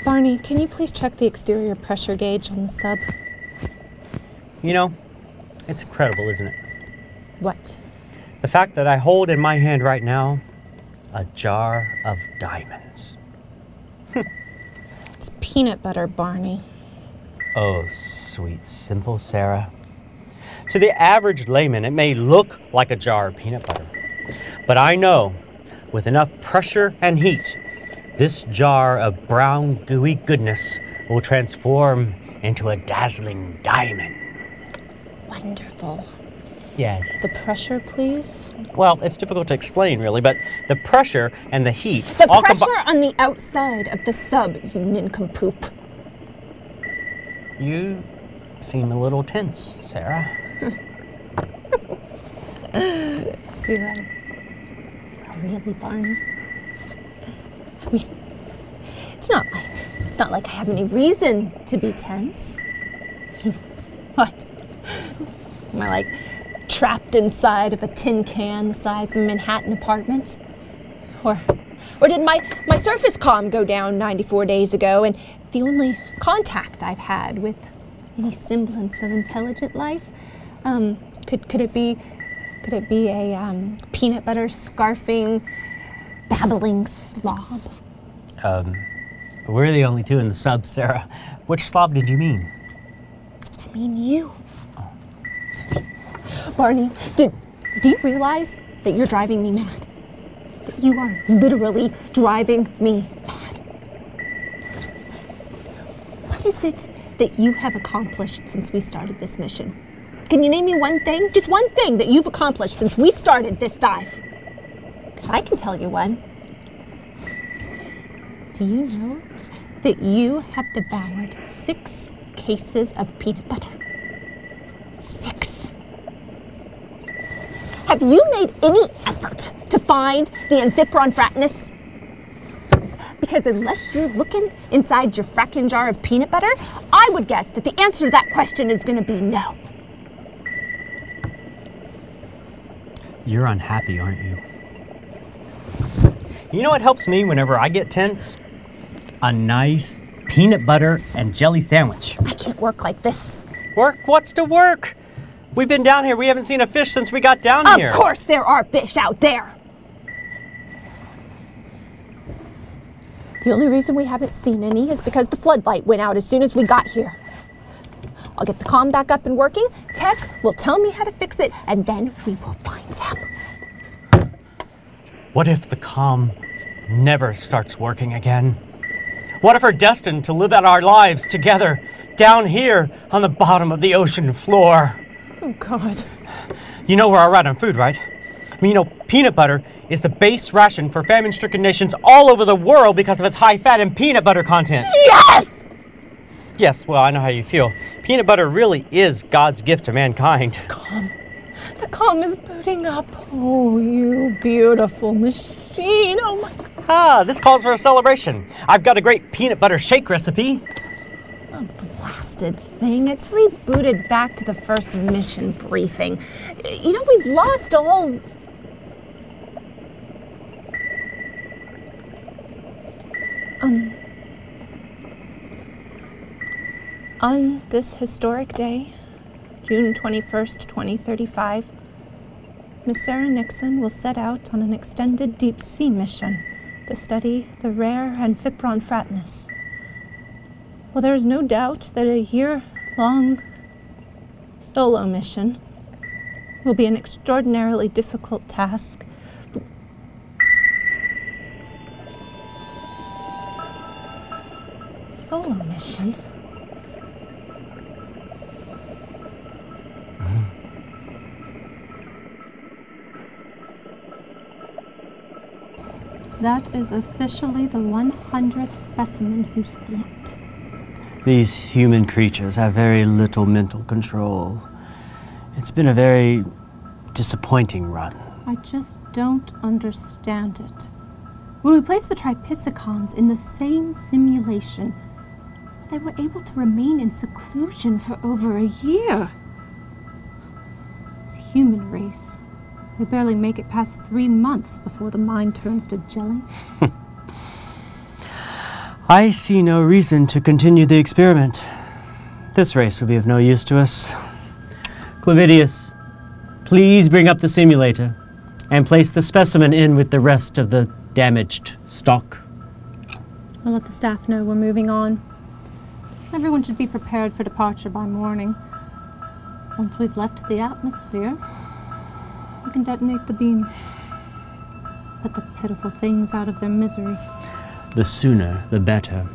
Barney, can you please check the exterior pressure gauge on the sub? You know, it's incredible, isn't it? What? The fact that I hold in my hand right now a jar of diamonds. It's peanut butter, Barney. Oh, sweet, simple Sarah. To the average layman, it may look like a jar of peanut butter. But I know, with enough pressure and heat, this jar of brown, gooey goodness will transform into a dazzling diamond. Wonderful. Yes. The pressure, please? Well, it's difficult to explain, really, but the pressure and the heat... The pressure on the outside of the sub, you nincompoop. You seem a little tense, Sarah. Do I really, Barney? I mean, it's not like I have any reason to be tense. What? Am I like trapped inside of a tin can the size of a Manhattan apartment? Or did my surface comm go down 94 days ago and the only contact I've had with any semblance of intelligent life? Could it be a peanut butter scarfing, babbling slob? We're the only two in the sub, Sarah. Which slob did you mean? I mean you. Oh. Barney, do you realize that you're driving me mad? That you are literally driving me mad. What is it that you have accomplished since we started this mission? Can you name me one thing? Just one thing that you've accomplished since we started this dive? Because I can tell you one. Do you know that you have devoured 6 cases of peanut butter? 6. Have you made any effort to find the amphipron fratness? Because unless you're looking inside your fracking jar of peanut butter, I would guess that the answer to that question is going to be no. You're unhappy, aren't you? You know what helps me whenever I get tense? A nice peanut butter and jelly sandwich. I can't work like this. Work? What's to work? We've been down here. We haven't seen a fish since we got down here. Of course there are fish out there. The only reason we haven't seen any is because the floodlight went out as soon as we got here. I'll get the comm back up and working. Tech will tell me how to fix it, and then we will find them. What if the comm never starts working again? What if we're destined to live out our lives together down here on the bottom of the ocean floor? Oh, God. You know where we're at on food, right? I mean, you know, peanut butter is the base ration for famine-stricken nations all over the world because of its high fat and peanut butter content. Yes! Yes, well, I know how you feel. Peanut butter really is God's gift to mankind. The comm is booting up. Oh, you beautiful machine. Oh, my God. Ah, this calls for a celebration. I've got a great peanut butter shake recipe. A blasted thing. It's rebooted back to the first mission briefing. You know, we've lost a whole... On this historic day, June 21st, 2035, Miss Sarah Nixon will set out on an extended deep-sea mission to study the rare amphipron fratness. Well, there is no doubt that a year-long solo mission will be an extraordinarily difficult task. Solo mission? That is officially the 100th specimen who's flipped. These human creatures have very little mental control. It's been a very disappointing run. I just don't understand it. When we placed the Tripiscicons in the same simulation, they were able to remain in seclusion for over a year. This human race, we barely make it past 3 months before the mind turns to jelly. I see no reason to continue the experiment. This race will be of no use to us. Clavidius, please bring up the simulator and place the specimen in with the rest of the damaged stock. I'll let the staff know we're moving on. Everyone should be prepared for departure by morning. Once we've left the atmosphere, we can detonate the beam. Put the pitiful things out of their misery. The sooner, the better.